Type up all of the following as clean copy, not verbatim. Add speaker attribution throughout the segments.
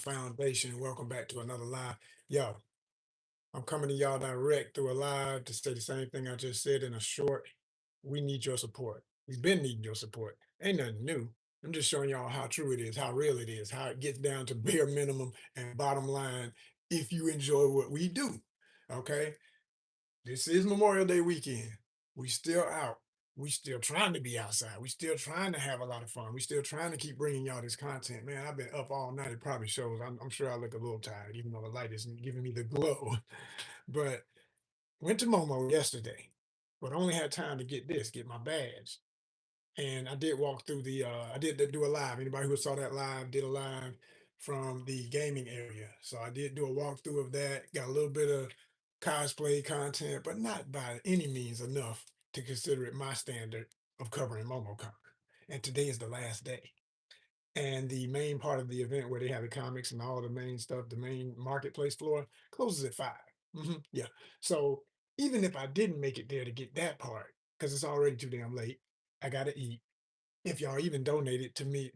Speaker 1: Foundation. Welcome back to another live. Yo, I'm coming to y'all direct through a live to say the same thing I just said in a short. We need your support. We've been needing your support. Ain't nothing new. I'm just showing y'all how true it is, how real it is, how it gets down to bare minimum and bottom line if you enjoy what we do. Okay? This is Memorial Day weekend. We still out. We still trying to be outside. We still trying to have a lot of fun. We still trying to keep bringing y'all this content. Man, I've been up all night. It probably shows. I'm sure I look a little tired, even though the light isn't giving me the glow. But went to Momo yesterday, but only had time to get my badge. And I did walk through I did do a live. Anybody who saw that live did a live from the gaming area. So I did do a walkthrough of that, got a little bit of cosplay content, but not by any means enough to consider it my standard of covering MomoCon. And today is the last day. And the main part of the event where they have the comics and all the main stuff, the main marketplace floor, closes at 5. Yeah. So even if I didn't make it there to get that part, because it's already too damn late, I gotta eat. If y'all even donated to me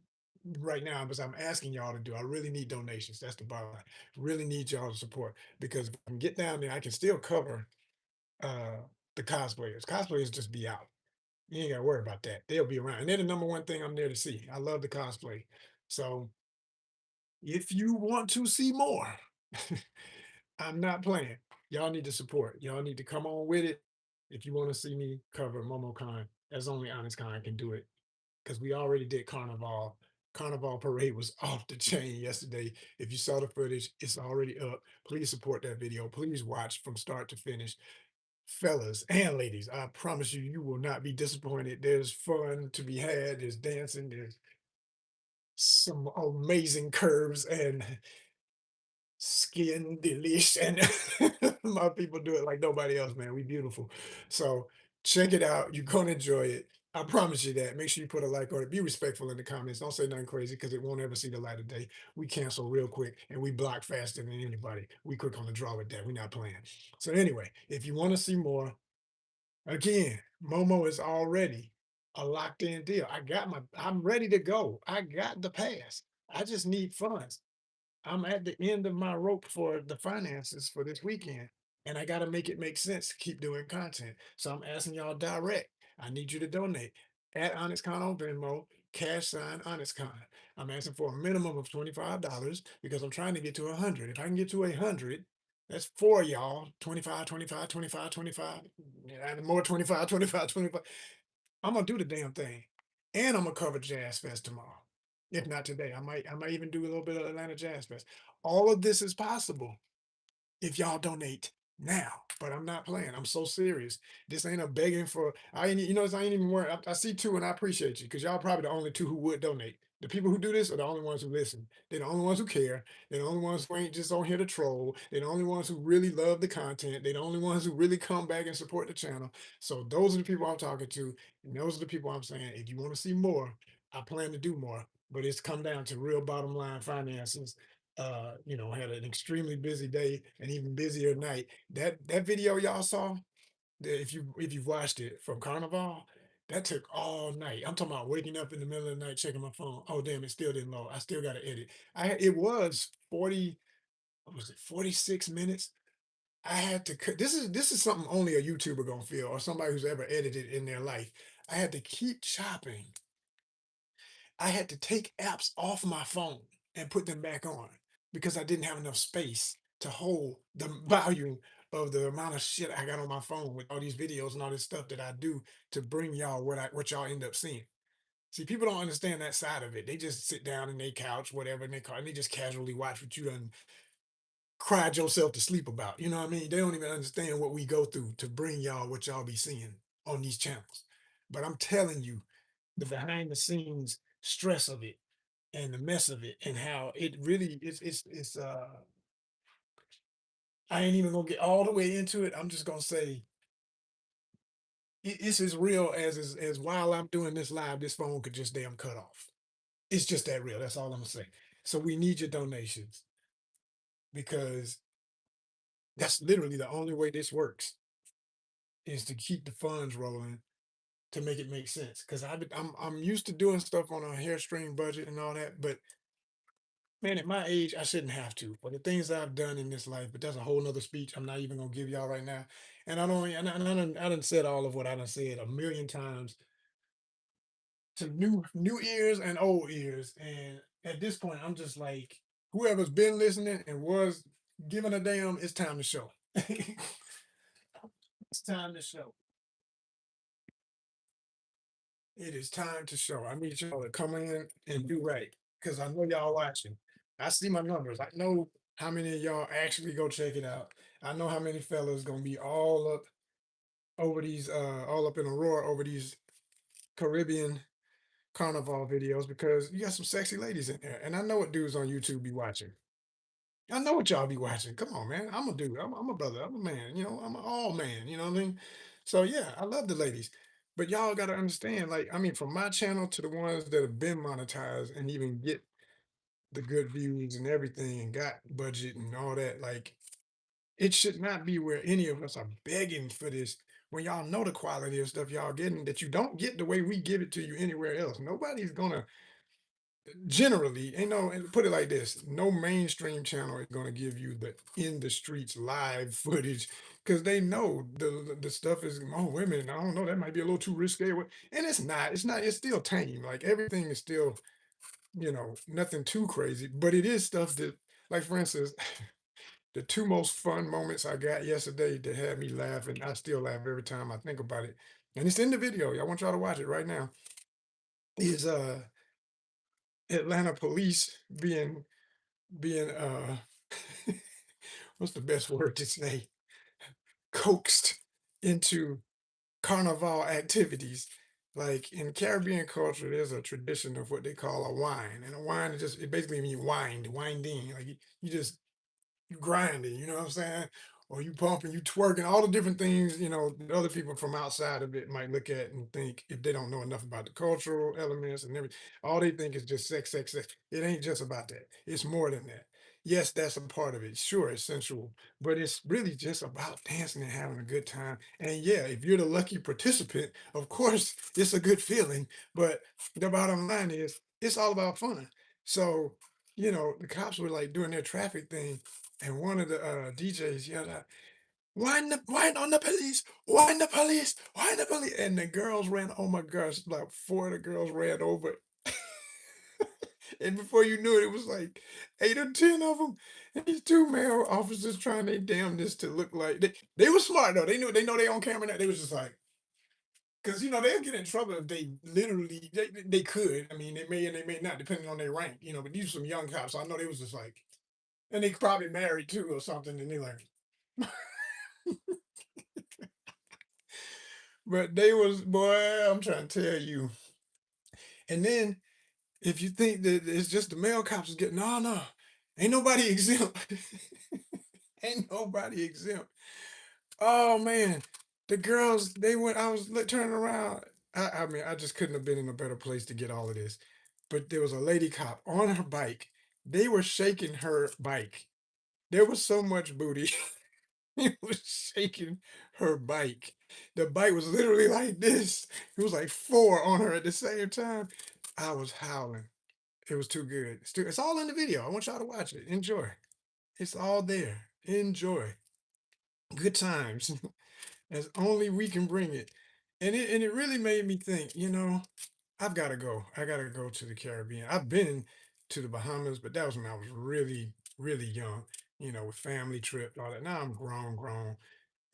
Speaker 1: right now, because I'm asking y'all to do, I really need donations. That's the bottom line. Really need y'all to support because if I can get down there, I can still cover uh the cosplayers. Cosplayers just be out. You ain't gotta worry about that. They'll be around. And they're the number one thing I'm there to see. I love the cosplay. So if you want to see more, I'm not playing. Y'all need to support. Y'all need to come on with it. If you want to see me cover MomoCon, as only HonestCon can do it because we already did Carnival. Carnival Parade was off the chain yesterday. If you saw the footage, it's already up. Please support that video. Please watch from start to finish. Fellas and ladies, I promise you, you will not be disappointed. There's fun to be had. There's dancing. There's some amazing curves and skin delish. And my people do it like nobody else, man. We beautiful. So check it out. You're gonna enjoy it. I promise you that. Make sure you put a like on it. Be respectful in the comments. Don't say nothing crazy because it won't ever see the light of day. We cancel real quick and we block faster than anybody. We quick on the draw with that. We're not playing. So anyway, if you want to see more, again, Momo is already a locked in deal. I'm ready to go. I got the pass. I just need funds. I'm at the end of my rope for the finances for this weekend, and I got to make it make sense to keep doing content. So I'm asking y'all direct. I need you to donate at ONYXCON on Venmo, cash sign ONYXCON. I'm asking for a minimum of $25 because I'm trying to get to 100. If I can get to 100, that's four y'all. 25, 25, 25, 25. And more 25, 25, 25. I'm gonna do the damn thing, and I'm gonna cover Jazz Fest tomorrow. If not today, I might even do a little bit of Atlanta Jazz Fest. All of this is possible if y'all donate now. But I'm not playing. I'm so serious. This ain't a begging for. I ain't. I ain't even worried. I see two, and I appreciate you because y'all probably the only two who would donate. The people who do this are the only ones who listen. They're the only ones who care. They're the only ones who ain't just on here to troll. They're the only ones who really love the content. They're the only ones who really come back and support the channel. So those are the people I'm talking to, and those are the people I'm saying. If you want to see more, I plan to do more. But it's come down to real bottom line finances. Had an extremely busy day and even busier night. That video y'all saw, if you've watched it from Carnival, that took all night. I'm talking about waking up in the middle of the night checking my phone. Oh damn, it still didn't load. I still got to edit. It was 40, what was it, 46 minutes. I had to cut. This is something only a YouTuber gonna feel or somebody who's ever edited in their life. I had to keep chopping. I had to take apps off my phone and put them back on because I didn't have enough space to hold the volume of the amount of shit I got on my phone with all these videos and all this stuff that I do to bring y'all what y'all end up seeing. See, people don't understand that side of it. They just sit down in their couch, whatever, in their car, and they just casually watch what you done cried yourself to sleep about. You know what I mean? They don't even understand what we go through to bring y'all what y'all be seeing on these channels. But I'm telling you, the behind the scenes stress of it and the mess of it and how it really it's I ain't even gonna get all the way into it. I'm just gonna say it's as real as while I'm doing this live, this phone could just damn cut off. It's just that real. That's all I'm gonna say. So we need your donations because that's literally the only way this works is to keep the funds rolling to make it make sense. Because I'm used to doing stuff on a hairstring budget and all that, but Man, at my age, I shouldn't have to. For the things that I've done in this life, but that's a whole nother speech I'm not even gonna give y'all right now. And I don't I done said all of what I done said a million times to new ears and old ears. And at this point, I'm just like, whoever's been listening and was giving a damn, it's time to show. It's time to show. It is time to show. I need y'all to come in and do right. Because I know y'all watching. I see my numbers. I know how many of y'all actually go check it out. I know how many fellas gonna be all up over these all up in a roar over these Caribbean carnival videos because you got some sexy ladies in there. And I know what dudes on YouTube be watching. I know what y'all be watching. Come on, man. I'm a dude. I'm a brother. I'm a man. I'm an all man. You know what I mean? So yeah, I love the ladies. But y'all gotta understand, like, I mean, from my channel to the ones that have been monetized and even get the good views and everything and got budget and all that, like, it should not be where any of us are begging for this when y'all know the quality of stuff y'all getting that you don't get the way we give it to you anywhere else. Nobody's gonna generally, and put it like this, no mainstream channel is going to give you the in the streets live footage because they know the stuff is, oh, wait a minute, I don't know, that might be a little too risque. And it's not, it's still tame. Like everything is still, nothing too crazy, but it is stuff that, like for instance, the two most fun moments I got yesterday that had me laughing, I still laugh every time I think about it. And it's in the video. I want y'all to watch it right now. Is Atlanta police being what's the best word to say, coaxed into carnival activities. Like in Caribbean culture, there's a tradition of what they call a wine, and a wine is just, it basically means winding. Like you just, you grinding, you know what I'm saying? Or you pumping, you twerking, all the different things, that other people from outside of it might look at and think, if they don't know enough about the cultural elements and everything, all they think is just sex, sex, sex. It ain't just about that. It's more than that. Yes, that's a part of it. Sure, it's sensual, but it's really just about dancing and having a good time. And yeah, if you're the lucky participant, of course, it's a good feeling. But the bottom line is, it's all about fun. So, the cops were like doing their traffic thing, and one of the DJs yelled out, "Wind on the police! Wind the police! Wind the police!" And the girls ran. Oh my gosh, like four of the girls ran over, and before you knew it, it was like 8 or 10 of them. And these two male officers trying their damnedest to look like they were smart though. They know they on camera now. They was just like, because they'll get in trouble if they literally they could. I mean, they may and they may not, depending on their rank. But these are some young cops. So I know they was just like, and they probably married too or something. And they like, but they was, boy, I'm trying to tell you. And then if you think that it's just the male cops is getting, no, no, ain't nobody exempt. Ain't nobody exempt. Oh man, the girls, they went. I was turning around. I mean, I just couldn't have been in a better place to get all of this. But there was a lady cop on her bike. They were shaking her bike. There was so much booty. It was shaking her bike. The bike was literally like this. It was like four on her at the same time. I was howling. It was too good. It's all in the video. I want y'all to watch it. Enjoy. It's all there. Enjoy. Good times. As only we can bring it. And it really made me think, I've got to go. I got to go to the Caribbean. I've been to the Bahamas, but that was when I was really, really young, with family trip, all that. Now I'm grown, grown.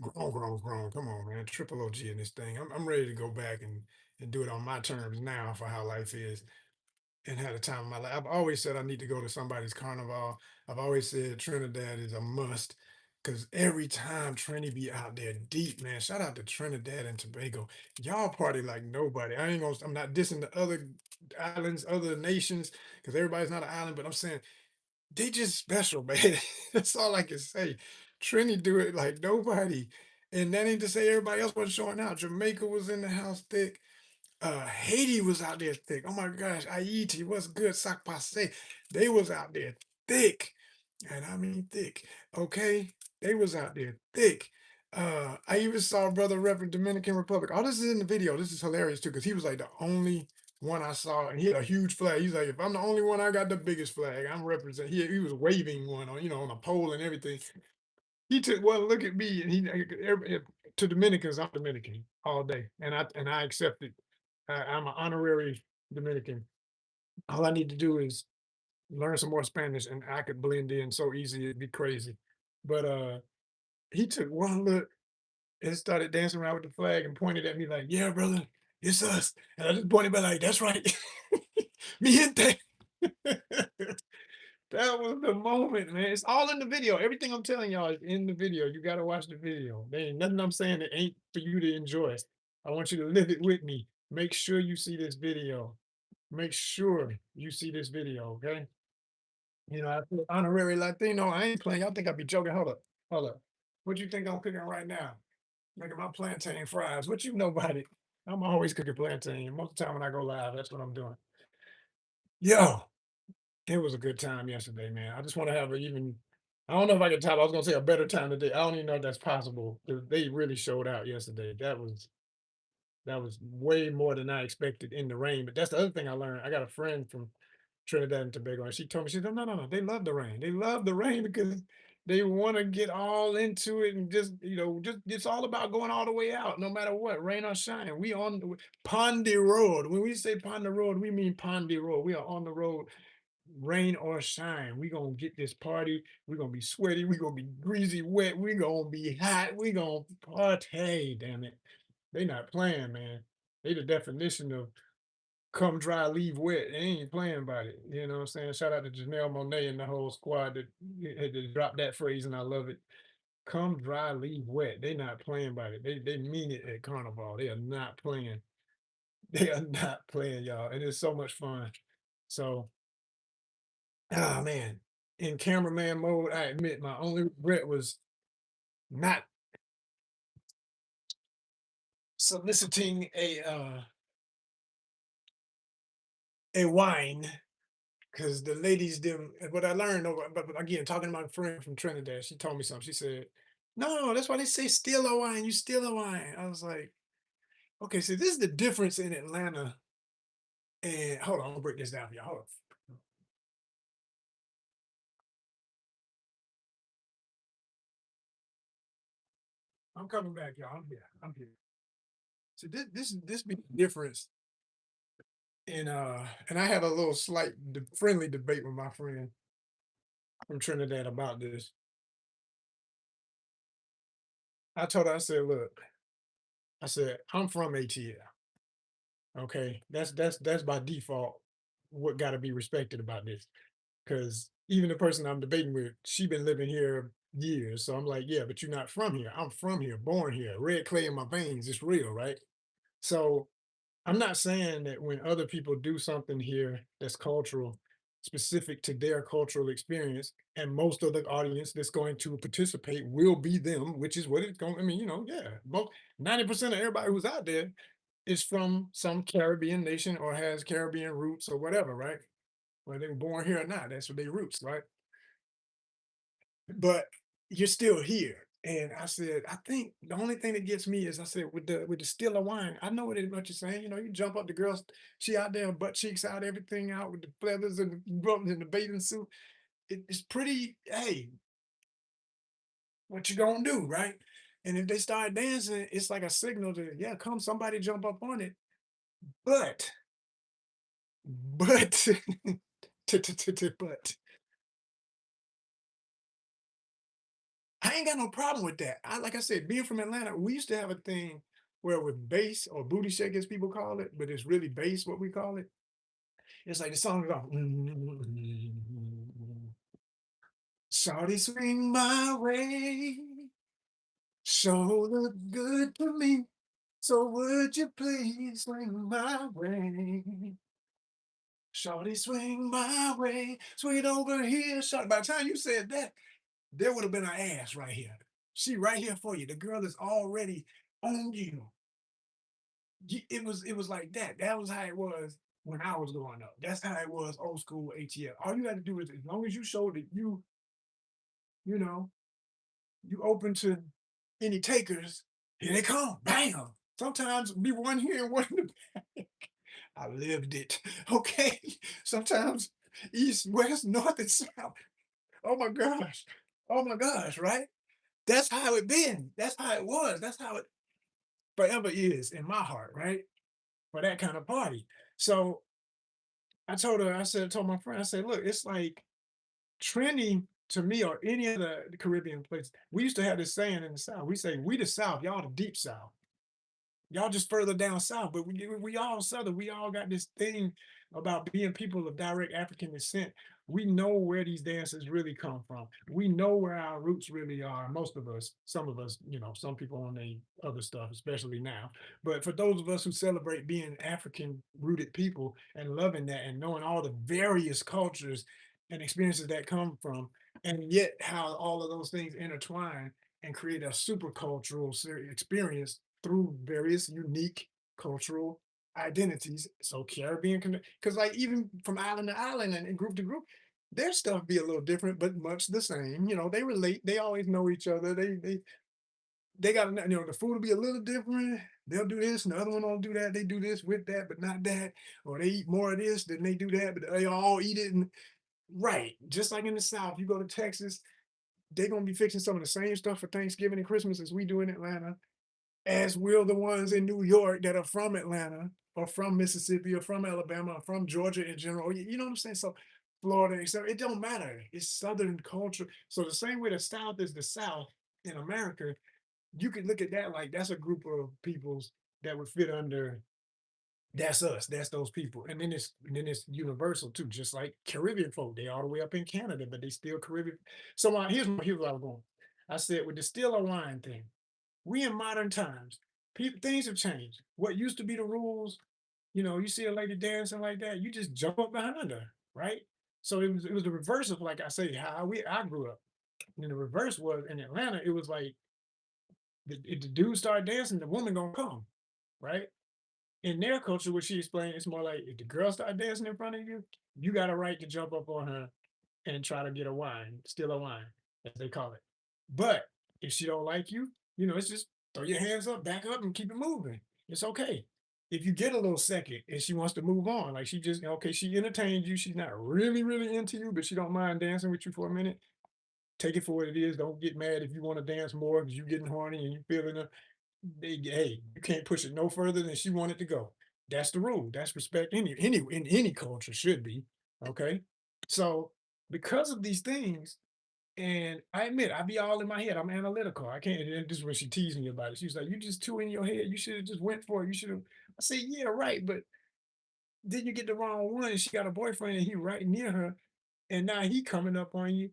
Speaker 1: Grown, grown, grown. Come on, man. Triple OG in this thing. I'm ready to go back and do it on my terms now for how life is and had a time of my life. I've always said I need to go to somebody's carnival. I've always said Trinidad is a must because every time Trini be out there deep, man. Shout out to Trinidad and Tobago. Y'all party like nobody. I'm not dissing the other islands, other nations, because everybody's not an island, but I'm saying they just special, man. That's all I can say. Trini do it like nobody. And that ain't to say everybody else wasn't showing out. Jamaica was in the house thick. Haiti was out there thick. Oh my gosh, Haiti, what's good? Sac Passe. They was out there thick. And I mean thick. Okay. They was out there thick. I even saw Brother Reverend Dominican Republic. All this is in the video. This is hilarious too, because he was like the only one I saw, and he had a huge flag. He's like, if I'm the only one, I got the biggest flag. I'm represent. He was waving one on, on a pole and everything. He took one look at me, and to Dominicans, I'm Dominican all day, and I accept it. I'm an honorary Dominican. All I need to do is learn some more Spanish, and I could blend in so easy, it'd be crazy. But he took one look and started dancing around with the flag and pointed at me like, "Yeah, brother, it's us." And I just pointed back like, "That's right, me gente." That was the moment, man. It's all in the video. Everything I'm telling y'all is in the video. You gotta watch the video. There ain't nothing I'm saying that ain't for you to enjoy. I want you to live it with me. Make sure you see this video. Make sure you see this video, okay? I feel honorary Latino. I ain't playing. Y'all think I be joking? Hold up, hold up. What you think I'm cooking right now? Making my plantain fries. What you know about it? I'm always cooking plantain. Most of the time when I go live, that's what I'm doing. Yo, it was a good time yesterday, man. I just want to have a even. I don't know if I can top. I was gonna say a better time today. I don't even know if that's possible. They really showed out yesterday. That was way more than I expected in the rain. But that's the other thing I learned. I got a friend from Trinidad and Tobago, and she told me, she said, no, no, no, they love the rain. They love the rain because they want to get all into it and just it's all about going all the way out, no matter what, rain or shine. We on the Pondy Road. When we say Pondy Road, we mean Pondy Road. We are on the road, rain or shine. We gonna get this party. We're gonna be sweaty. We're gonna be greasy, wet. We're gonna be hot. We gonna party. Damn it. They not playing, man. They the definition of come dry, leave wet. They ain't playing about it. You know what I'm saying? Shout out to Janelle Monae and the whole squad that had to drop that phrase, and I love it. Come dry, leave wet. They not playing about it. They mean it at Carnival. They are not playing. They are not playing, y'all. And it's so much fun. So, man. In cameraman mode, I admit my only regret was not soliciting a wine. Because the ladies them what I learned over but again, talking to my friend from Trinidad, she told me something. She said, "No, that's why they say steal a wine, you steal a wine." I was like, "Okay, so this is the difference in Atlanta." And hold on, I'm gonna break this down for y'all. Hold on. I'm coming back, y'all. I'm here. I'm here. So this be the difference in and I had a little slight friendly debate with my friend from Trinidad about this. I told her, I said, look, I said, I'm from ATL. Okay, that's by default what got to be respected about this. Because even the person I'm debating with, she been living here years. So I'm like, yeah, but you're not from here. I'm from here, born here, red clay in my veins. It's real, right? So I'm not saying that when other people do something here that's cultural, specific to their cultural experience, and most of the audience that's going to participate will be them, which is what it's going. I mean, yeah, most 90% of everybody who's out there is from some Caribbean nation or has Caribbean roots or whatever, right? Whether they were born here or not, that's what their roots, right? But you're still here. And I said, I think the only thing that gets me is I said, with the still of wine, I know what you're saying. You jump up the girls, she out there, butt cheeks out, everything out with the feathers and the buttons and the bathing suit. It's pretty, hey, what you gonna do, right? And if they start dancing, it's like a signal to, yeah, come somebody jump up on it. But, but, but I ain't got no problem with that. Like I said, being from Atlanta, we used to have a thing where with bass or booty shake, as people call it, but it's really bass, what we call it. It's like the song goes, Shawty swing my way, sure look good to me. So would you please swing my way? Shawty swing my way, swing over here. Shawty. By the time you said that, there would have been an ass right here. She right here for you. The girl is already on you. It was like that. That was how it was when I was growing up. That's how it was old school ATL. All you had to do is as long as you showed that you know, you open to any takers, here they come. Bam. Sometimes be one here and one in the back. I lived it. Okay. Sometimes east, west, north, and south. Oh my gosh. Oh my gosh, right? That's how it been. That's how it was. That's how it forever is in my heart, right? For that kind of party. So I told her, I said, told my friend, I said, look, it's like Trinity to me or any other Caribbean place. We used to have this saying in the South. We say, we the South, y'all the deep South. Y'all just further down south, but we all Southern. We all got this thing about being people of direct African descent. We know where these dances really come from. We know where our roots really are. Most of us, some of us, some people on the other stuff, especially now. But for those of us who celebrate being African rooted people and loving that and knowing all the various cultures and experiences that come from, and yet how all of those things intertwine and create a super cultural experience through various unique cultural identities. So Caribbean, because like even from island to island and group to group, their stuff be a little different, but much the same. They relate. They always know each other. They got the food will be a little different. They'll do this, and the other one don't do that. They do this with that, but not that. Or they eat more of this than they do that, but they all eat it. And right, just like in the South, you go to Texas, they're gonna be fixing some of the same stuff for Thanksgiving and Christmas as we do in Atlanta, as will the ones in New York that are from Atlanta or from Mississippi or from Alabama or from Georgia in general. You know what I'm saying? So Florida, so it don't matter. It's Southern culture. So the same way the South is the South in America, you could look at that like that's a group of peoples that would fit under that's us, that's those people. And then it's universal too, just like Caribbean folk. They all the way up in Canada, but they still Caribbean. So here's what I was going. I said with the still a wine thing, we in modern times, people things have changed. What used to be the rules, you see a lady dancing like that, you just jump up behind her, right? So it was the reverse of like I say how I grew up. And the reverse was in Atlanta, it was like if the dude started dancing, the woman gonna come, right? In their culture, what she explained, it's more like if the girl start dancing in front of you, you got a right to jump up on her and try to get a wine, steal a wine, as they call it. But if she don't like you, it's just throw your hands up, back up, and keep it moving. It's okay. If you get a little second and she wants to move on, like she just okay, she entertained you, she's not really, really into you, but she don't mind dancing with you for a minute. Take it for what it is. Don't get mad if you want to dance more because you're getting horny and you feeling her. Hey, you can't push it no further than she wanted to go. That's the rule. That's respect. Any in any culture should be okay. So because of these things, and I admit I be all in my head. I'm analytical. I can't. And this is when she teased me about it. She was like, "You just too in your head. You should have just went for it. You should have." I said, "Yeah, right." But then you get the wrong one, and she got a boyfriend, and he right near her, and now he coming up on you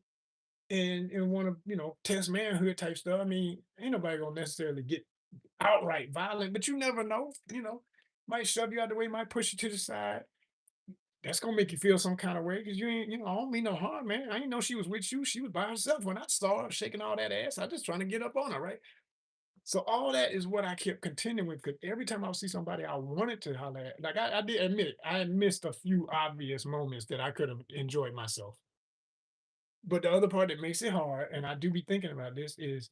Speaker 1: and want to test manhood type stuff. I mean, ain't nobody gonna necessarily get outright violent, but you never know. Might shove you out the way, might push you to the side. That's gonna make you feel some kind of way because you ain't, I don't mean no harm, man. I didn't know she was with you. She was by herself when I saw her shaking all that ass. I just trying to get up on her, right? So all that is what I kept continuing with because every time I would see somebody I wanted to holler at, like I did admit it, I had missed a few obvious moments that I could have enjoyed myself. But the other part that makes it hard, and I do be thinking about this, is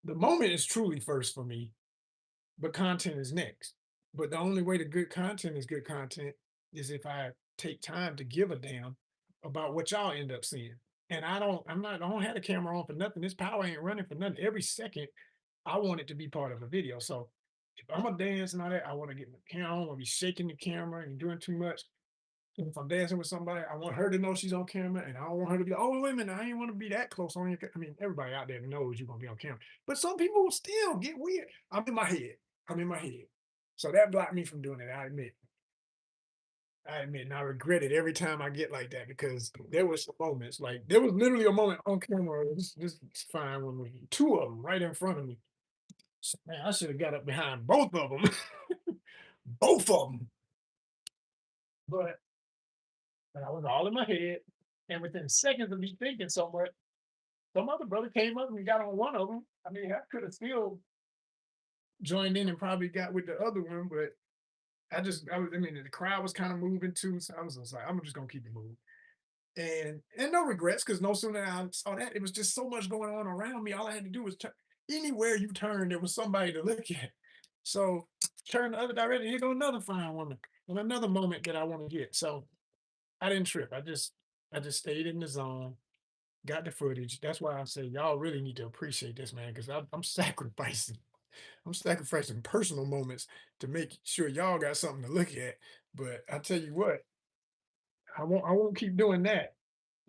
Speaker 1: the moment is truly first for me, but content is next. But the only way to good content is good content is if I take time to give a damn about what y'all end up seeing. And I don't have the camera on for nothing. This power ain't running for nothing. Every second, I want it to be part of a video. So if I'm gonna dance and all that, I want to get my camera. I don't want to be shaking the camera and doing too much. If I'm dancing with somebody, I want her to know she's on camera, and I don't want her to be like, "Oh, wait a minute, I ain't want to be that close on you." I mean, everybody out there knows you're gonna be on camera, but some people will still get weird. I'm in my head. I'm in my head, so that blocked me from doing it. I admit. I admit, and I regret it every time I get like that because there was some moments, like there was literally a moment on camera. This fine one with two of them right in front of me. Man, I should have got up behind both of them, both of them. But I was all in my head, and within seconds of me thinking so much, some other brother came up and got on one of them. I mean, I could have still joined in and probably got with the other one, but I mean, the crowd was kind of moving too, so I was just like, I'm just gonna keep it moving. And no regrets, because no sooner I saw that, it was just so much going on around me. All I had to do was turn anywhere you turned, there was somebody to look at. So turn the other direction. Here go another fine woman and another moment that I want to get. So I didn't trip. I just stayed in the zone, got the footage. That's why I say y'all really need to appreciate this, man, because I'm sacrificing. I'm sacrificing personal moments to make sure y'all got something to look at. But I tell you what, I won't keep doing that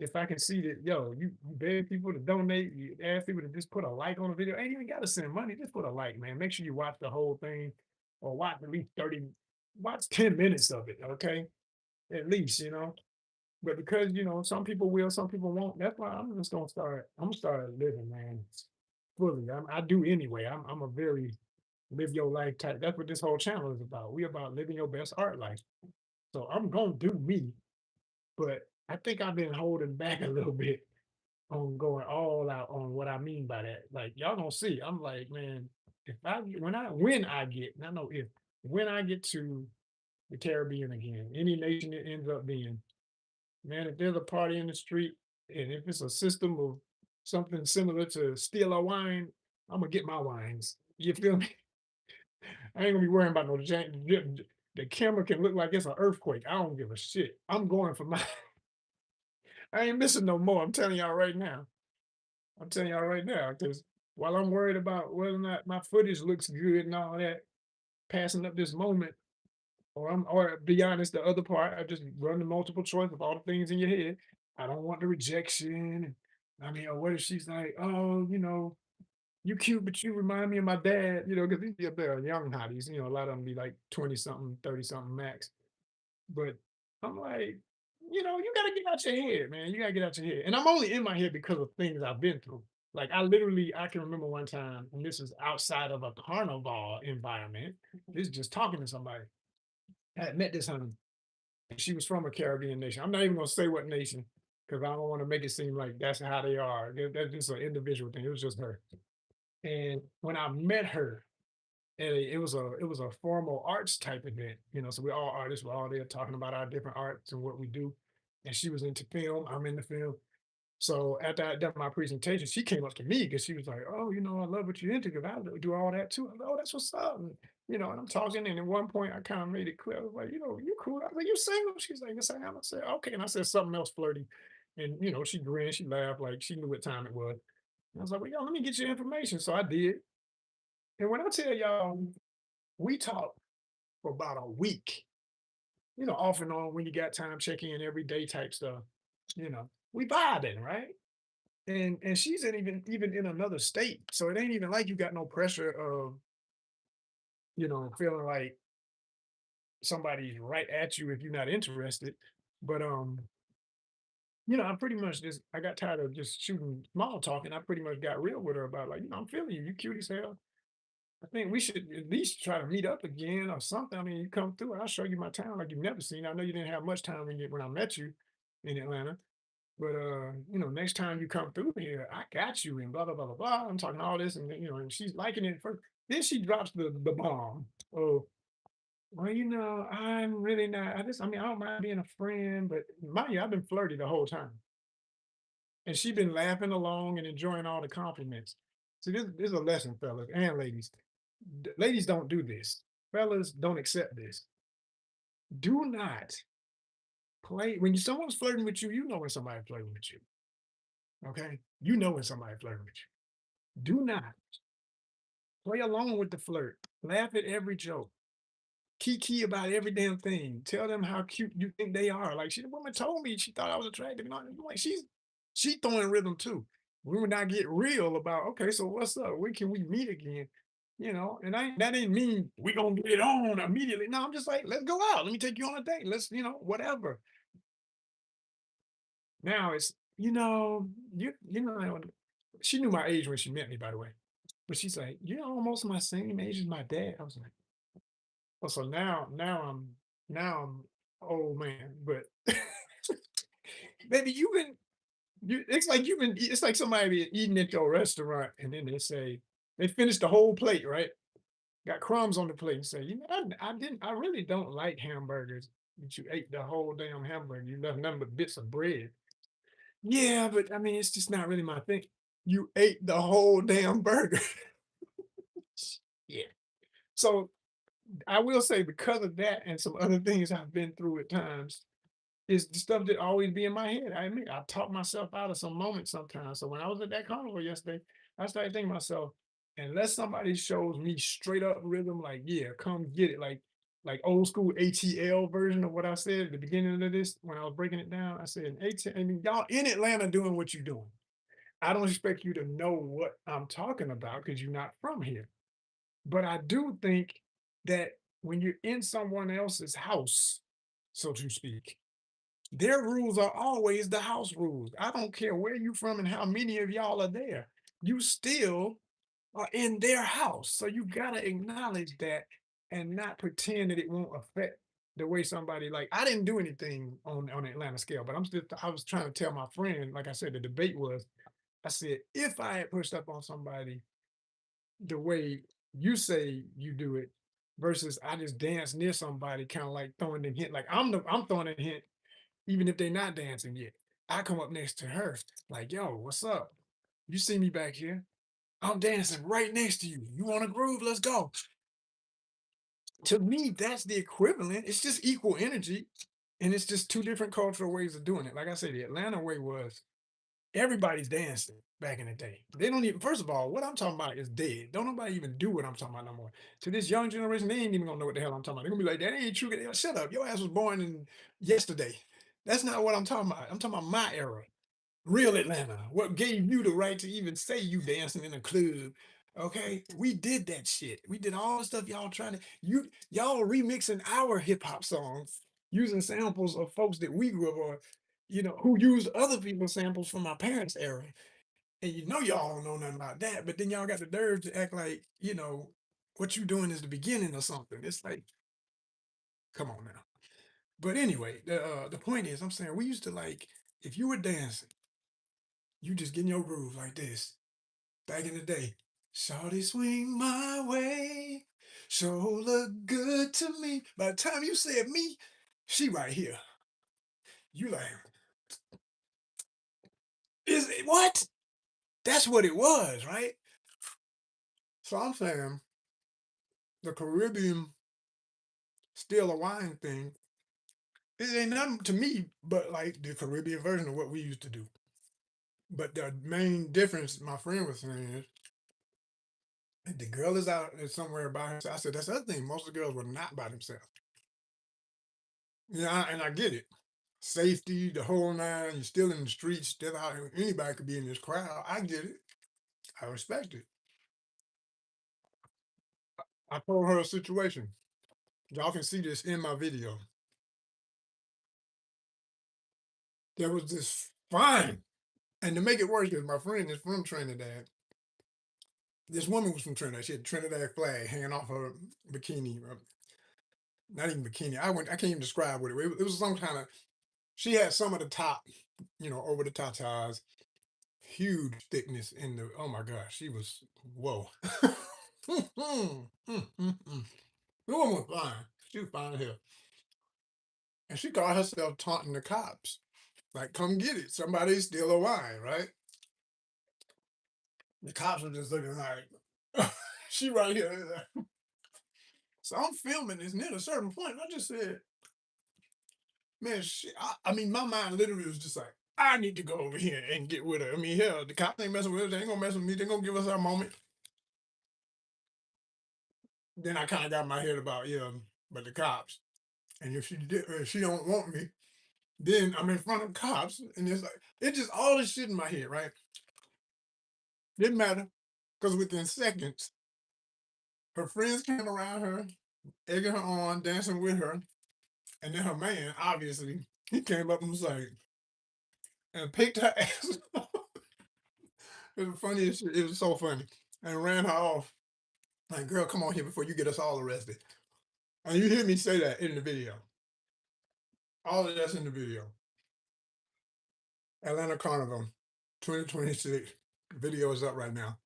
Speaker 1: if I can see that, yo, you beg people to donate, you ask people to just put a like on the video. Ain't even gotta send money, just put a like, man. Make sure you watch the whole thing or watch at least 30, watch 10 minutes of it, okay? At least, But because some people will, some people won't. That's why I'm just gonna start. I'm gonna start living, man, fully. I do anyway. I'm a very live your life type. That's what this whole channel is about. We about living your best art life. So I'm gonna do me, but I think I've been holding back a little bit on going all out on what I mean by that. Like y'all gonna see. I'm like, man, if I when I get, not know if when I get to the Caribbean again, any nation it ends up being, man, if there's a party in the street and if it's a system of something similar to steal a wine, I'm gonna get my wines. You feel me? I ain't gonna be worrying about no the camera can look like it's an earthquake. I don't give a shit. I'm going for my I ain't missing no more. I'm telling y'all right now. I'm telling y'all right now, because while I'm worried about whether or not my footage looks good and all that, passing up this moment, or be honest, the other part, I just run the multiple choice of all the things in your head. I don't want the rejection. I mean, or what if she's like, oh, you cute, but you remind me of my dad, because these be up there young hotties, a lot of them be like 20 something, 30 something max. But I'm like, you gotta get out your head, man. You gotta get out your head. And I'm only in my head because of things I've been through. Like I can remember one time, and this is outside of a carnival environment. This is just talking to somebody. I had met this honey, and she was from a Caribbean nation. I'm not even gonna say what nation because I don't want to make it seem like that's how they are. That's just an individual thing. It was just her. And when I met her, and it was a formal arts type event, so we're all artists, we're all there talking about our different arts and what we do. And she was into film, I'm in the film. So after I done my presentation, she came up to me because she was like, "Oh, I love what you're into because I do all that too." I was like, "Oh, that's what's up." And I'm talking, and at one point I kind of made it clear, I was like, "You cool?" I was like, "You single?" She's like, "Yes, I am." I said, "Okay," and I said something else flirty, and she grinned, she laughed like she knew what time it was. And I was like, "Well, yo, let me get your information." So I did, and when I tell y'all, we talked for about a week, off and on when you got time, check in every day type stuff. We vibing, right? And she's in even in another state. So it ain't even like you got no pressure of, feeling like somebody's right at you if you're not interested. But I pretty much just I got tired of just shooting small talk and I pretty much got real with her about like, I'm feeling you, you cute as hell. I think we should at least try to meet up again or something. I mean, you come through, I'll show you my town like you've never seen. I know you didn't have much time when I met you in Atlanta. But next time you come through here, I got you and blah blah blah blah blah. I'm talking all this, and and she's liking it first. Then she drops the bomb. Oh, well, I'm really not. I don't mind being a friend, but mind you, I've been flirty the whole time, and she's been laughing along and enjoying all the compliments. See, this is a lesson, fellas and ladies. Ladies don't do this. Fellas don't accept this. Do not play when someone's flirting with you. You know when somebody's flirting with you. Okay, you know when somebody's flirting with you. Do not play along with the flirt. Laugh at every joke. Kiki about every damn thing. Tell them how cute you think they are. Like the woman told me she thought I was attractive. And I'm like she throwing rhythm too. We would not get real about okay, so what's up? When can we meet again? And that ain't mean we gonna get it on immediately. No, I'm just like, let's go out. Let me take you on a date. Let's, whatever. Now it's, she knew my age when she met me, by the way. But she's like, "You're almost my same age as my dad." I was like, "Oh, so now I'm old man." But baby, it's like somebody be eating at your restaurant and then they say they finish the whole plate, right? Got crumbs on the plate and say, I really don't like hamburgers. But you ate the whole damn hamburger. You left nothing but bits of bread. Yeah, but I mean, it's just not really my thing. You ate the whole damn burger. Yeah. So I will say because of that and some other things I've been through at times, it's the stuff that always be in my head. I admit I talk myself out of some moments sometimes. So when I was at that carnival yesterday, I started thinking to myself, unless somebody shows me straight up rhythm, like, yeah, come get it, like old school ATL version of what I said at the beginning of this when I was breaking it down. I said ATL, I mean, y'all in Atlanta doing what you're doing. I don't expect you to know what I'm talking about because you're not from here. But I do think that when you're in someone else's house, so to speak, their rules are always the house rules. I don't care where you from and how many of y'all are there. You still are in their house. So you gotta acknowledge that and not pretend that it won't affect the way somebody like I didn't do anything on the Atlanta scale, but I was trying to tell my friend, like I said, the debate was, I said, if I had pushed up on somebody the way you say you do it versus I just dance near somebody, kind of like throwing the hint, like I'm throwing a hint even if they're not dancing yet. I come up next to her, like, yo, what's up? You see me back here? I'm dancing right next to you. You want to groove? Let's go. To me, that's the equivalent. It's just equal energy. And it's just two different cultural ways of doing it. Like I said, the Atlanta way was everybody's dancing back in the day. They don't even, first of all, what I'm talking about is dead. Don't nobody even do what I'm talking about no more. To this young generation, they ain't even gonna know what the hell I'm talking about. They're gonna be like, that ain't true. Shut up. Your ass was born in yesterday. That's not what I'm talking about. I'm talking about my era. Real Atlanta. What gave you the right to even say you dancing in a club? Okay, we did that shit. We did all the stuff y'all trying to y'all remixing our hip hop songs using samples of folks that we grew up on, who used other people's samples from my parents' era. And y'all don't know nothing about that, but then y'all got the nerve to act like, what you doing is the beginning or something. It's like, come on now. But anyway, the point is, I'm saying we used to like, if you were dancing, you just get in your groove like this. Back in the day, shawty swing my way, sure look good to me. By the time you said me, she right here. You like, is it what? That's what it was, right? So I'm saying the Caribbean still a wine thing. It ain't nothing to me but like the Caribbean version of what we used to do. But the main difference my friend was saying is if the girl is out somewhere by herself. I said that's the other thing. Most of the girls were not by themselves. Yeah, and I get it. Safety, the whole nine. You're still in the streets, still out here. Anybody could be in this crowd. I get it. I respect it. I told her a situation. Y'all can see this in my video. There was this fine, and to make it worse, because my friend is from Trinidad. This woman was from Trinidad. She had a Trinidad flag hanging off her bikini. Not even bikini. I can't even describe what it was. It was some kind of. She had some of the top, over the tatas. Huge thickness in the. Oh my gosh, she was whoa. The woman was fine. She was fine as hell. And she caught herself taunting the cops. Like, come get it. Somebody's still alive, right? The cops were just looking like, she right here. So I'm filming this, and at a certain point, I just said, man, shit. I mean, my mind literally was just like, I need to go over here and get with her. I mean, hell, the cops ain't messing with us. They ain't gonna mess with me. They gonna give us our moment. Then I kind of got my head about, yeah, but the cops. And if she don't want me, then I'm in front of cops, and it's like it just all this shit in my head, right? Didn't matter because within seconds, her friends came around her, egging her on, dancing with her, and then her man, obviously, he came up and was like, and picked her ass. It was funny as shit. It was so funny, and ran her off. Like, girl, come on here before you get us all arrested. And you hear me say that in the video. All of that's in the video. Atlanta Carnival, 2026. Video is up right now.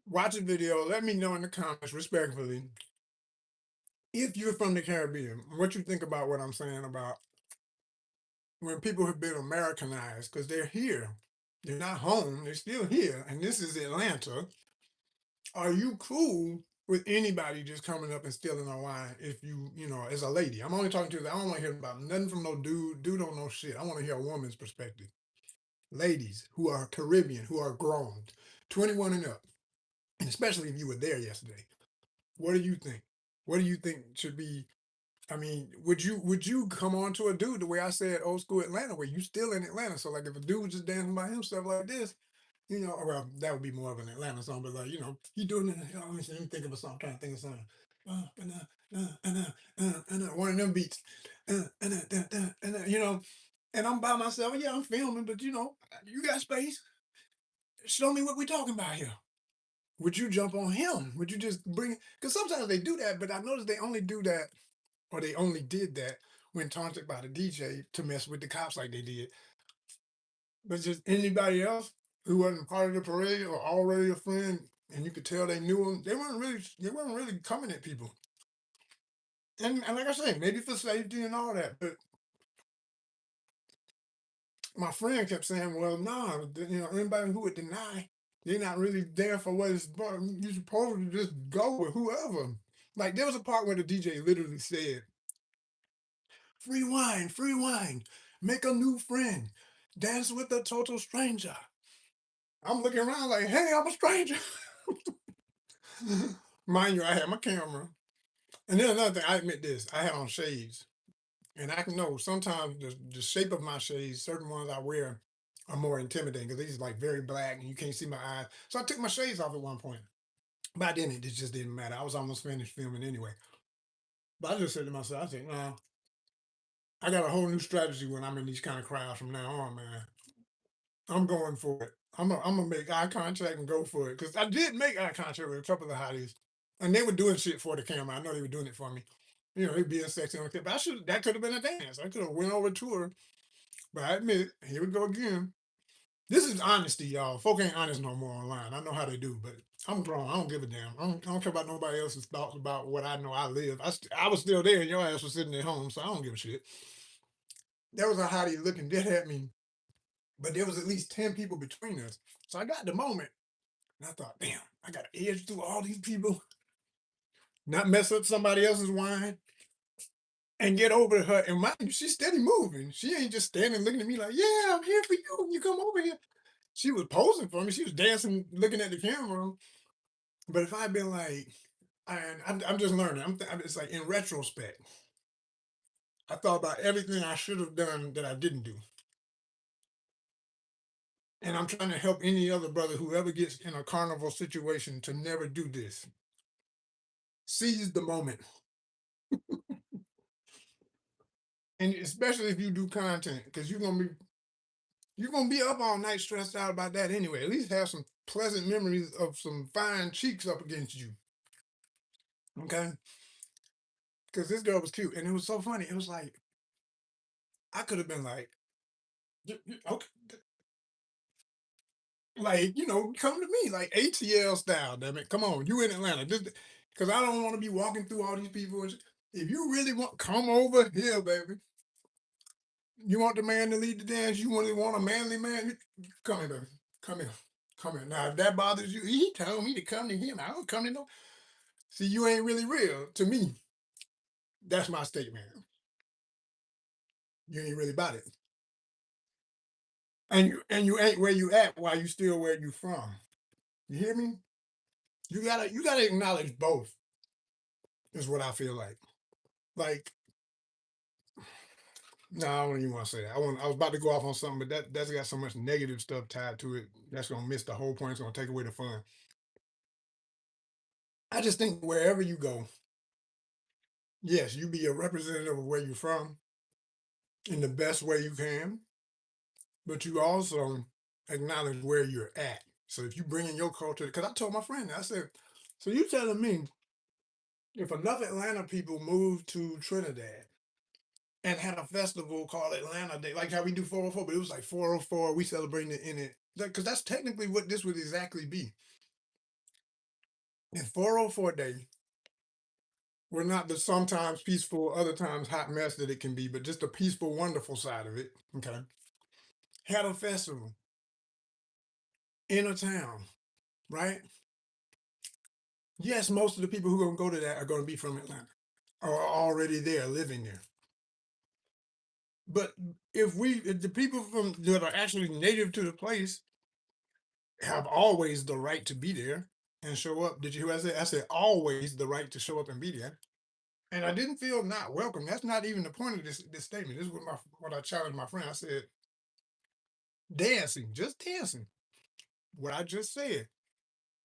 Speaker 1: Watch the video. Let me know in the comments respectfully if you're from the Caribbean, what you think about what I'm saying about when people have been Americanized because they're here. They're not home, they're still here. And this is Atlanta. Are you cool with anybody just coming up and stealing a line if you know, as a lady. I'm only talking to I don't want to hear about nothing from no dude. Dude don't know shit. I want to hear a woman's perspective. Ladies who are Caribbean, who are grown, 21 and up, and especially if you were there yesterday. What do you think? What do you think should be? I mean, would you come on to a dude the way I said old school Atlanta, where you still in Atlanta? So like if a dude was just dancing by himself like this, you know, well, that would be more of an Atlanta song, but like, you know, he doing it. You know, let me think of a song. I'm trying to think of something. One of them beats. You know, and I'm by myself. Yeah, I'm filming, but you know, you got space. Show me what we're talking about here. Would you jump on him? Would you just bring? Because sometimes they do that, but I noticed they only do that, or they only did that when taunted by the DJ to mess with the cops like they did. But just anybody else who wasn't part of the parade or already a friend, and you could tell they knew them, they weren't really coming at people. And like I say, maybe for safety and all that. But my friend kept saying, "Well, no, you know, anybody who would deny they're not really there for what it's for. You're supposed to just go with whoever." Like there was a part where the DJ literally said, free wine, make a new friend, dance with a total stranger." I'm looking around like, hey, I'm a stranger. Mind you, I had my camera. And then another thing, I admit this, I had on shades. And I can know sometimes the shape of my shades, certain ones I wear are more intimidating because these are like very black and you can't see my eyes. So I took my shades off at one point. But then it just didn't matter. I was almost finished filming anyway. But I just said to myself, I said, nah, I got a whole new strategy when I'm in these kind of crowds from now on, man. I'm going for it. I'm gonna make eye contact and go for it. Cause I did make eye contact with a couple of hotties. And they were doing shit for the camera. I know they were doing it for me. You know, they being sexy on the camera. But that could have been a dance. I could have went over to her. But I admit, here we go again. This is honesty, y'all. Folk ain't honest no more online. I know how they do, but I'm grown. I don't give a damn. I don't care about nobody else's thoughts about what I know I live. I was still there and your ass was sitting at home, so I don't give a shit. There was a hottie looking dead at me, but there was at least 10 people between us. So I got the moment. And I thought, damn, I got to edge through all these people, not mess up somebody else's wine, and get over to her. And mind you, she's steady moving. She ain't just standing looking at me like, yeah, I'm here for you. You come over here. She was posing for me. She was dancing, looking at the camera. But if I'd been like, I'm just learning. It's like in retrospect, I thought about everything I should have done that I didn't do. And I'm trying to help any other brother who ever gets in a carnival situation to never do this. Seize the moment. And especially if you do content, because you're gonna be up all night stressed out about that anyway. At least have some pleasant memories of some fine cheeks up against you. Okay. Because this girl was cute. And it was so funny. It was like, I could have been like, okay, like, come to me, like ATL style, damn it. Come on, you in Atlanta. Because I don't want to be walking through all these people. If you really want, come over here, baby. You want the man to lead the dance? You really want a manly man? Come here, baby. Come here. Come here. Now, if that bothers you, he told me to come to him. I don't come to no. See, you ain't really real. To me, that's my statement. You ain't really about it. And you ain't where you at while you still where you from. You hear me? You gotta acknowledge both, is what I feel like. Like, no, I don't even want to say that. I was about to go off on something, but that's got so much negative stuff tied to it. That's gonna miss the whole point. It's gonna take away the fun. I just think wherever you go, yes, you be a representative of where you're from in the best way you can, but you also acknowledge where you're at. So if you bring in your culture, because I told my friend, I said, so you telling me if enough Atlanta people moved to Trinidad and had a festival called Atlanta Day, like how we do 404, but it was like 404, we celebrating it in it. Because that's technically what this would exactly be. And 404 Day, we're not the sometimes peaceful, other times hot mess that it can be, but just the peaceful, wonderful side of it. Okay. Had a festival in a town, right? Yes, most of the people who are gonna go to that are gonna be from Atlanta or are already there, living there. But if the people from that are actually native to the place have always the right to be there and show up. Did you hear what I said? I said always the right to show up and be there. And I didn't feel not welcome. That's not even the point of this statement. This is what I challenged my friend. I said, dancing, just dancing. What I just said.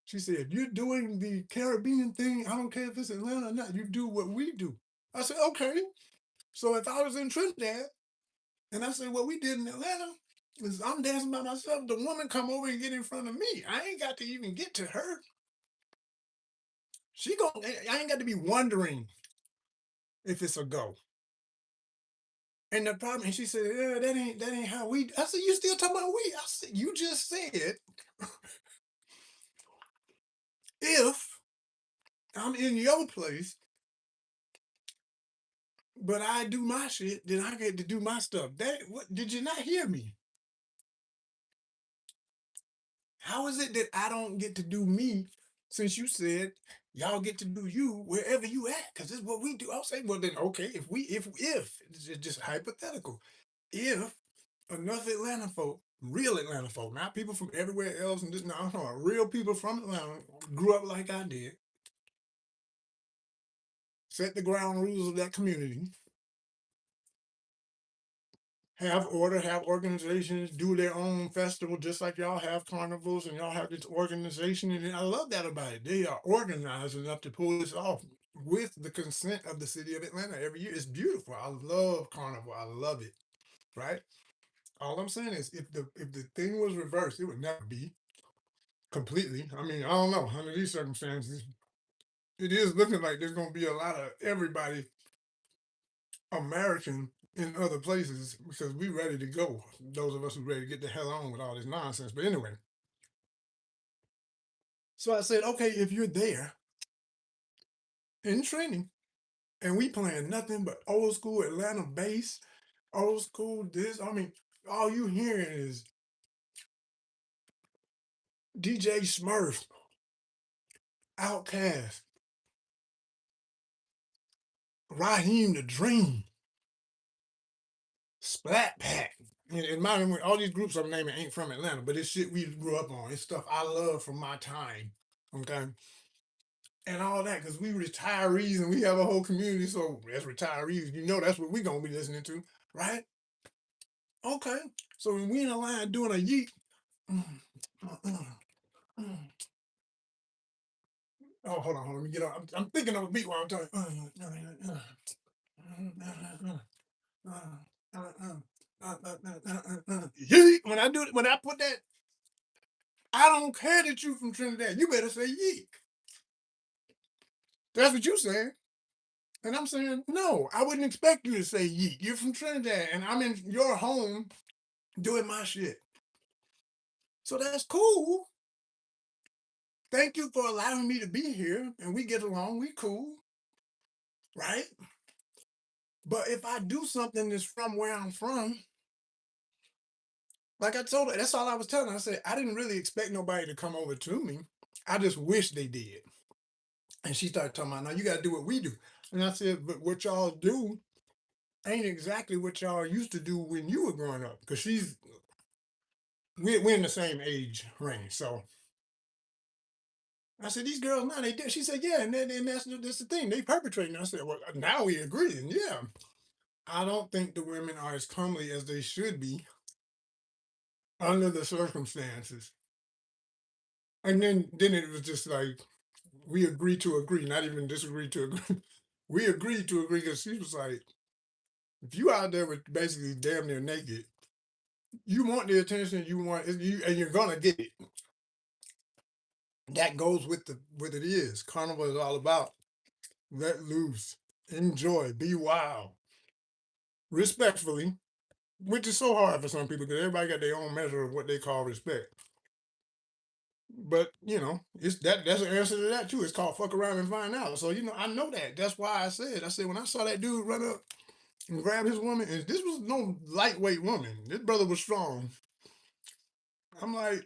Speaker 1: She said, you're doing the Caribbean thing. I don't care if it's Atlanta or not. You do what we do. I said, okay. So if I was in Trinidad and I say what we did in Atlanta is I'm dancing by myself, the woman come over and get in front of me. I ain't got to even get to her. She gon' I ain't got to be wondering if it's a go. And the problem, and she said, yeah, that ain't how we. I said, you still talking about we? I said, you just said if I'm in your place, but I do my shit, then I get to do my stuff. That what did you not hear me? How is it that I don't get to do me since you said y'all get to do you wherever you at? Because this is what we do. I'll say, well then okay, if it's just hypothetical, if enough Atlanta folk, real Atlanta folk, not people from everywhere else and just no, I'm talking about real people from Atlanta, grew up like I did, set the ground rules of that community, have order, have organizations, do their own festival, just like y'all have carnivals and y'all have this organization. And I love that about it. They are organized enough to pull this off with the consent of the city of Atlanta every year. It's beautiful. I love carnival. I love it. Right? All I'm saying is if the thing was reversed, it would never be completely. I mean, I don't know. Under these circumstances, it is looking like there's gonna be a lot of everybody American in other places because we ready to go. Those of us who ready to get the hell on with all this nonsense. But anyway, so I said, okay, if you're there in training and we playing nothing but old school Atlanta bass, old school this, I mean, all you hearing is DJ Smurf, Outkast, Raheem the Dream, Splat Pack. And mind you, all these groups I'm naming ain't from Atlanta, but it's shit we grew up on. It's stuff I love from my time. Okay. And all that, because we retirees and we have a whole community. So as retirees, that's what we gonna be listening to, right? Okay. So when we in a line doing a yeet, mm, mm, mm. Oh, hold on, let me get on. I'm thinking of a beat while I'm talking. Yeet. When I put that, I don't care that you from Trinidad. You better say yeet. That's what you saying. And I'm saying, no, I wouldn't expect you to say yeet. You're from Trinidad, and I'm in your home doing my shit. So that's cool. Thank you for allowing me to be here, and we get along. We cool, right? But if I do something that's from where I'm from, like I told her, that's all I was telling her. I said, I didn't really expect nobody to come over to me. I just wish they did. And she started talking about, now you got to do what we do. And I said, but what y'all do ain't exactly what y'all used to do when you were growing up. Because we're in the same age range. So I said, these girls now they did. She said, yeah, and that's the thing. They perpetrating. I said, well, now we agree. And yeah, I don't think the women are as comely as they should be under the circumstances. And then it was just like we agreed to agree, not even disagree to agree. We agreed to agree because she was like, if you out there with basically damn near naked, you want the attention, you want you, and you're gonna get it. That goes with the what it is. Carnival is all about let loose, enjoy, be wild, respectfully, which is so hard for some people because everybody got their own measure of what they call respect. But it's that's an answer to that too. It's called fuck around and find out. So I know that. That's why I said when I saw that dude run up and grab his woman, and this was no lightweight woman. This brother was strong. I'm like,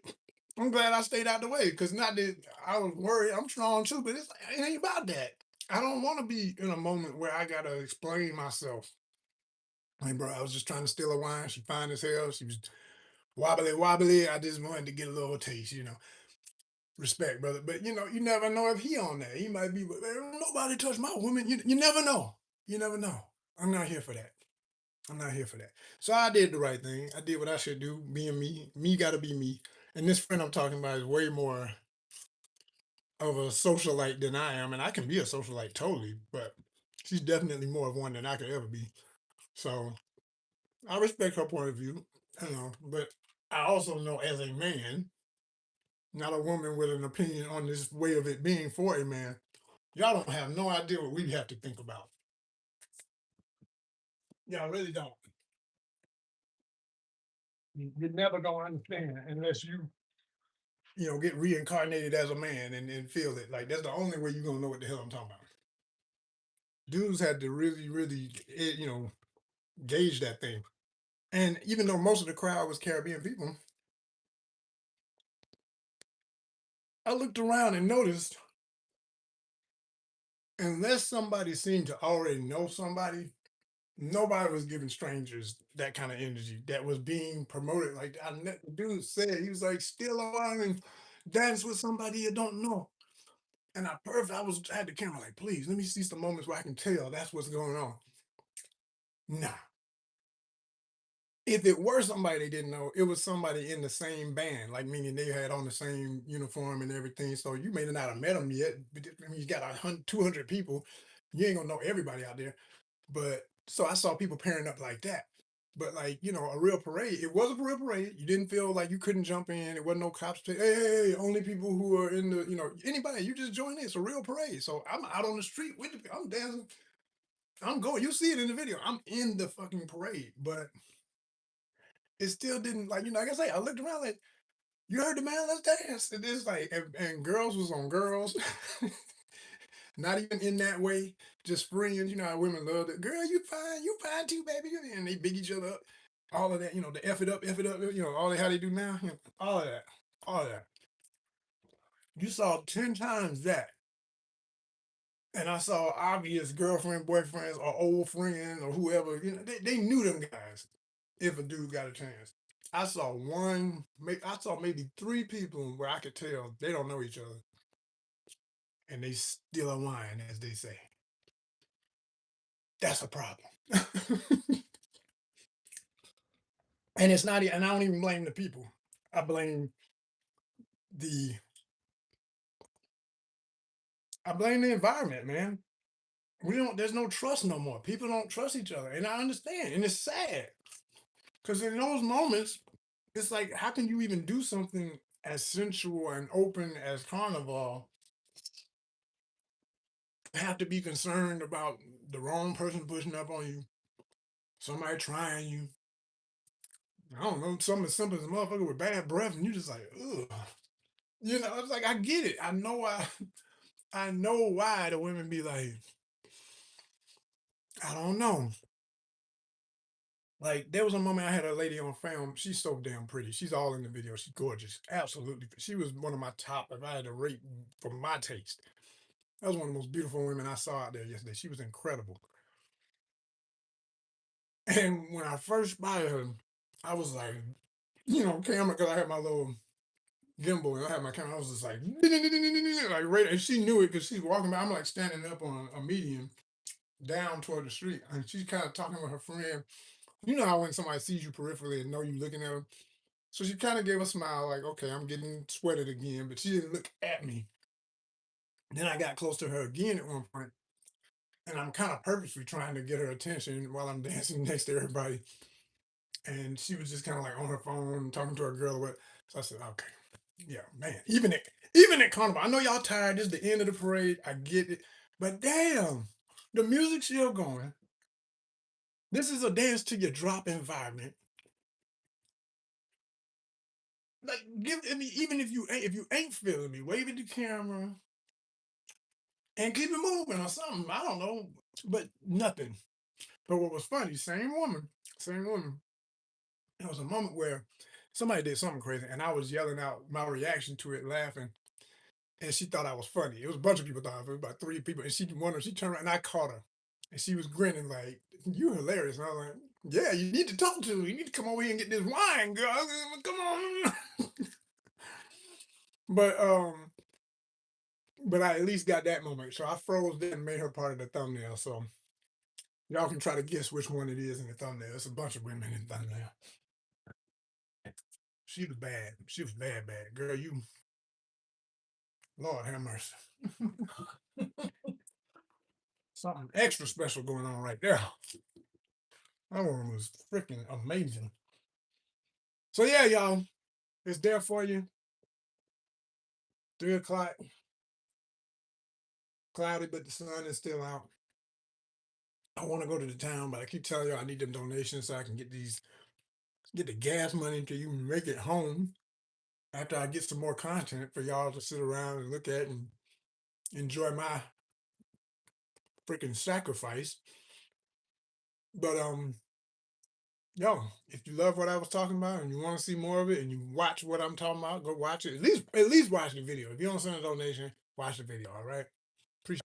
Speaker 1: I'm glad I stayed out the way because not that I was worried. I'm strong too, but it's like, it ain't about that. I don't want to be in a moment where I gotta explain myself. Like, bro, I was just trying to steal a wine. She fine as hell. She was wobbly, wobbly. I just wanted to get a little taste, Respect, brother. But you never know if he on that. He might be, "Man, don't nobody touch my woman. You never know. You never know. I'm not here for that. I'm not here for that. So I did the right thing. I did what I should do. Being me. Me gotta be me. And this friend I'm talking about is way more of a socialite than I am. And I can be a socialite totally, but she's definitely more of one than I could ever be. So I respect her point of view, but I also know as a man, not a woman with an opinion on this way of it being for a man. Y'all don't have no idea what we have to think about. Y'all really don't. You're never gonna understand unless get reincarnated as a man and feel it. Like that's the only way you're gonna know what the hell I'm talking about. Dudes had to really, really, gauge that thing. And even though most of the crowd was Caribbean people, I looked around and noticed unless somebody seemed to already know somebody, nobody was giving strangers that kind of energy that was being promoted. Like the dude said, he was like, "Still alive and dance with somebody you don't know." And I had the camera like, please, let me see some moments where I can tell that's what's going on. Nah. If it were somebody they didn't know, it was somebody in the same band, like meaning they had on the same uniform and everything. So you may not have met them yet, but I mean, you got 200 people. You ain't gonna know everybody out there. But so I saw people pairing up like that. But like, a real parade, it was a real parade. You didn't feel like you couldn't jump in. It wasn't no cops say, hey, only people who are in the, anybody, you just join in. It's a real parade. So I'm out on the street with I'm dancing. I'm going. You see it in the video. I'm in the fucking parade. But it still didn't like, like I say, I looked around like, you heard the man, let's dance. And it's like, and girls was on girls. Not even in that way, just friends. You know how women love that. Girl, you fine too, baby. And they big each other up. All of that, the F it up, all that how they do now. All of that. All of that. You saw 10 times that. And I saw obvious girlfriend, boyfriends, or old friends, or whoever, they knew them guys if a dude got a chance. I saw maybe three people where I could tell they don't know each other and they still a wine, as they say. That's a problem. And it's not, and I don't even blame the people. I blame the, I blame the environment, man. There's no trust no more. People don't trust each other. And I understand. And it's sad. Because in those moments, it's like, how can you even do something as sensual and open as carnival have to be concerned about the wrong person pushing up on you, somebody trying you? I don't know, something as simple as a motherfucker with bad breath, and you just like, ugh. It's like I get it. I know why. I know why the women be like, I don't know. Like there was a moment I had a lady on film. She's so damn pretty. She's all in the video. She's gorgeous. Absolutely. She was one of my top, if I had to rate for my taste. That was one of the most beautiful women I saw out there yesterday. She was incredible. And when I first spotted her, I was like, camera, because I had my little gimbal and I had my camera. I was just like, like right, and she knew it because she's walking by. I'm like standing up on a median down toward the street, and she's kind of talking with her friend. You know how when somebody sees you peripherally and know you looking at them. So she kind of gave a smile, like, okay, I'm getting sweated again, but she didn't look at me. Then I got close to her again at one point, and I'm kind of purposely trying to get her attention while I'm dancing next to everybody. And she was just kind of like on her phone talking to her girl or what. So I said, okay, yeah, man. Even at Carnival, I know y'all tired. This is the end of the parade. I get it. But damn, the music's still going. This is a dance to your drop environment. Like, I mean, even if you ain't feeling me, wave at the camera and keep it moving or something. I don't know, but nothing. But what was funny, same woman. There was a moment where Somebody did something crazy, and I was yelling out my reaction to it, laughing, and she thought I was funny. It was a bunch of people thought it was about 3 people, and she turned around and I caught her, and she was grinning like, "You hilarious." And I was like, "Yeah, you need to talk to her. You need to come over here and get this wine, girl. Come on." But but I at least got that moment. So I froze that and made her part of the thumbnail. So y'all can try to guess which one it is in the thumbnail. It's a bunch of women in the thumbnail. She was bad. She was bad, bad. Girl, you Lord have mercy. Something extra special going on right there. That one was freaking amazing. So yeah, y'all, it's there for you. 3 o'clock, cloudy, but the sun is still out. I want to go to the town, but I keep telling you I need them donations so I can get the gas money to even make it home after I get some more content for y'all to sit around and look at and enjoy my freaking sacrifice. But yo, if you love what I was talking about and you want to see more of it and you watch what I'm talking about, go watch it. At least watch the video. If you don't send a donation, watch the video. All right. Appreciate